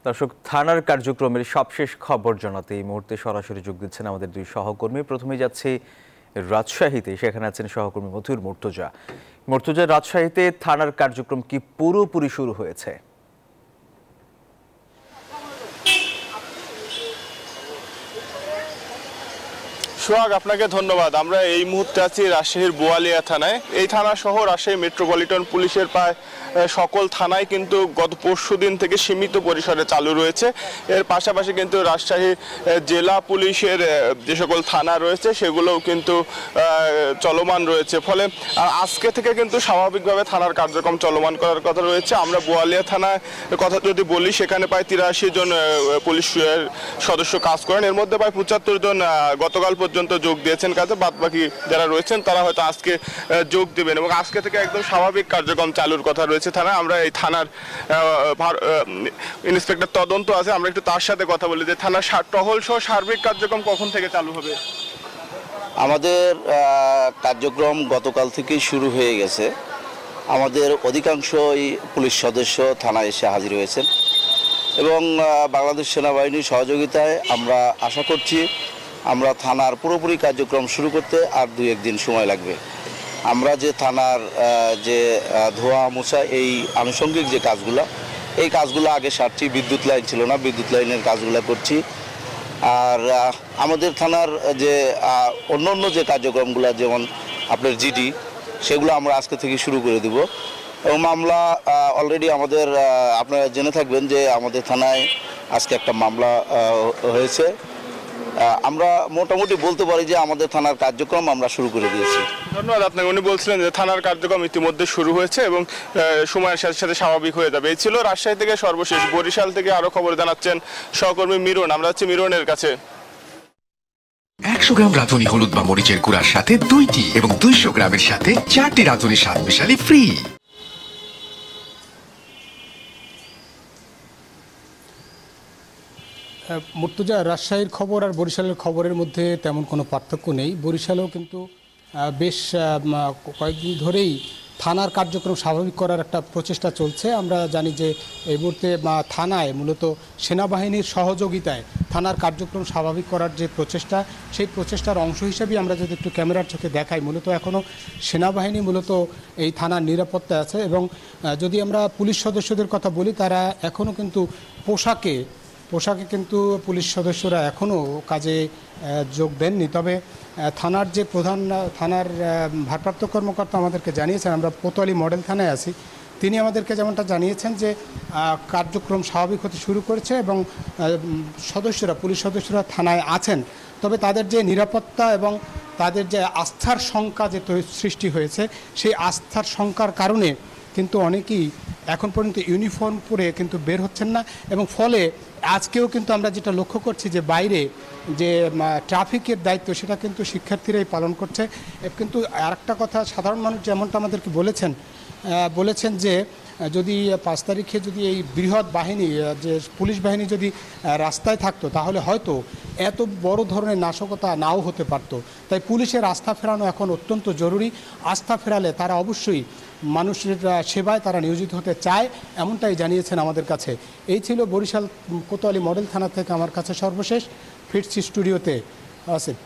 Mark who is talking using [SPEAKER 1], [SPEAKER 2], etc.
[SPEAKER 1] দর্শক, থানার কার্যক্রমের সবশেষ খবর জানাতে এই মুহূর্তে সরাসরি যোগ দিচ্ছেন আমাদের দুই সহকর্মী। প্রথমে যাচ্ছি রাজশাহীতে, সেখানে আছেন সহকর্মী মথুর মুর্তজা। মুর্তজা, রাজশাহীতে থানার কার্যক্রম কি পুরোপুরি শুরু হয়েছে?
[SPEAKER 2] সোহাগ, আপনাকে ধন্যবাদ। আমরা এই মুহূর্তে আছি রাজশাহীর বোয়ালিয়া থানায়। এই থানা সহ রাজশাহী মেট্রোপলিটন পুলিশের প্রায় সকল থানায় কিন্তু গত পরশুদিন থেকে সীমিত পরিসরে চালু রয়েছে। এর পাশাপাশি কিন্তু রাজশাহী জেলা পুলিশের যে সকল থানা রয়েছে সেগুলোও কিন্তু চলমান রয়েছে। ফলে আজকে থেকে কিন্তু স্বাভাবিকভাবে থানার কার্যক্রম চলমান করার কথা রয়েছে। আমরা বোয়ালিয়া থানায় কথা যদি বলি, সেখানে প্রায় 83 জন পুলিশ সদস্য কাজ করেন। এর মধ্যে প্রায় 75 জন গতকাল পর্যন্ত যোগ দিয়েছেন কাজে। বাদবাকি যারা রয়েছেন তারা হয়তো আজকে যোগ দেবেন এবং আজকে থেকে একদম স্বাভাবিক কার্যক্রম চালুর কথা রয়েছে থানায়। আমরা এই থানার ইন্সপেক্টর তদন্ত আছে, আমরা একটু তার সাথে কথা বলি যে থানার টহল সহ সার্বিক কার্যক্রম কখন থেকে চালু হবে।
[SPEAKER 3] আমাদের কার্যক্রম গতকাল থেকেই শুরু হয়ে গেছে। আমাদের অধিকাংশই পুলিশ সদস্য থানায় এসে হাজির হয়েছেন এবং বাংলাদেশ সেনাবাহিনীর সহযোগিতায় আমরা আশা করছি আমরা থানার পুরোপুরি কার্যক্রম শুরু করতে আর 2-1 দিন সময় লাগবে। আমরা যে থানার যে ধোয়া মোছা এই আনুষঙ্গিক যে কাজগুলো, এই কাজগুলো আগে সারছি। বিদ্যুৎ লাইন ছিল না, বিদ্যুৎ লাইনের কাজগুলো করছি। আর আমাদের থানার যে অন্য যে কার্যক্রমগুলো, যেমন আপনার জিডি, সেগুলো আমরা আজকে থেকে শুরু করে দেব। এবং মামলা অলরেডি আমাদের আপনারা জেনে থাকবেন যে আমাদের থানায় আজকে একটা মামলা হয়েছে। আমরা মোটামুটি বলতে পারি যে আমাদের থানার কার্যক্রম আমরা শুরু করে দিয়েছি।
[SPEAKER 2] ধন্যবাদ আপনাকে। উনি বলছিলেন যে থানার কার্যক্রম ইতিমধ্যে শুরু হয়েছে এবং সময়ের সাথে সাথে স্বাভাবিক হয়ে যাবে। এই ছিল রাজশাহী থেকে সর্বশেষ। বরিশাল থেকে আরো খবর জানাচ্ছেন সহকর্মী মিরন। আমরা হচ্ছে মিরনের কাছে।
[SPEAKER 4] 100 গ্রাম রাঁধুনি হলুদ বা মরিচের গুঁড়ার সাথে 2টি এবং 200 গ্রামের সাথে 4টি রাঁধুনি স্বাদ মিশালি ফ্রি।
[SPEAKER 5] মুর্তজা, রাজশাহীর খবর আর বরিশালের খবরের মধ্যে তেমন কোনো পার্থক্য নেই। বরিশালেও কিন্তু বেশ কয়েকদিন ধরেই থানার কার্যক্রম স্বাভাবিক করার একটা প্রচেষ্টা চলছে। আমরা জানি যে এই মুহূর্তে থানায় মূলত সেনাবাহিনীর সহযোগিতায় থানার কার্যক্রম স্বাভাবিক করার যে প্রচেষ্টা, সেই প্রচেষ্টার অংশ হিসেবে আমরা যদি একটু ক্যামেরার চোখে দেখাই, মূলত এখনও সেনাবাহিনী মূলত এই থানার নিরাপত্তায় আছে। এবং যদি আমরা পুলিশ সদস্যদের কথা বলি, তারা এখনও কিন্তু পোশাকে কিন্তু পুলিশ সদস্যরা এখনও কাজে যোগ দেননি। তবে থানার যে থানার ভারপ্রাপ্ত কর্মকর্তা আমাদেরকে জানিয়েছেন, আমরা কোতোয়ালি মডেল থানায় আছি, তিনি আমাদেরকে যেমনটা জানিয়েছেন যে কার্যক্রম স্বাভাবিক হতে শুরু করেছে এবং পুলিশ সদস্যরা থানায় আছেন। তবে তাদের যে নিরাপত্তা এবং তাদের যে আস্থার শঙ্কা যে সৃষ্টি হয়েছে, সেই আস্থার শঙ্কার কারণে কিন্তু অনেকেই এখন পর্যন্ত ইউনিফর্ম পরে কিন্তু বের হচ্ছেন না। এবং ফলে আজকেও কিন্তু আমরা যেটা লক্ষ্য করছি যে বাইরে যে ট্রাফিকের দায়িত্ব, সেটা কিন্তু শিক্ষার্থীরাই পালন করছে। কিন্তু আরেকটা কথা, সাধারণ মানুষ যেমনটা আমাদেরকে বলেছেন যে যদি 5 তারিখে যদি এই বৃহৎ বাহিনী, যে পুলিশ বাহিনী যদি রাস্তায় থাকতো, তাহলে হয়তো এত বড় ধরনের নাশকতা নাও হতে পারত। তাই পুলিশের আস্থা ফেরানো এখন অত্যন্ত জরুরি। আস্থা ফেরালে তারা অবশ্যই মানুষের সেবায় তারা নিয়োজিত হতে চায়, এমনটাই জানিয়েছেন আমাদের কাছে। এই ছিল বরিশাল কোতোয়ালি মডেল থানা থেকে আমার কাছে সর্বশেষ। ফিরছি স্টুডিওতে। আসিফ।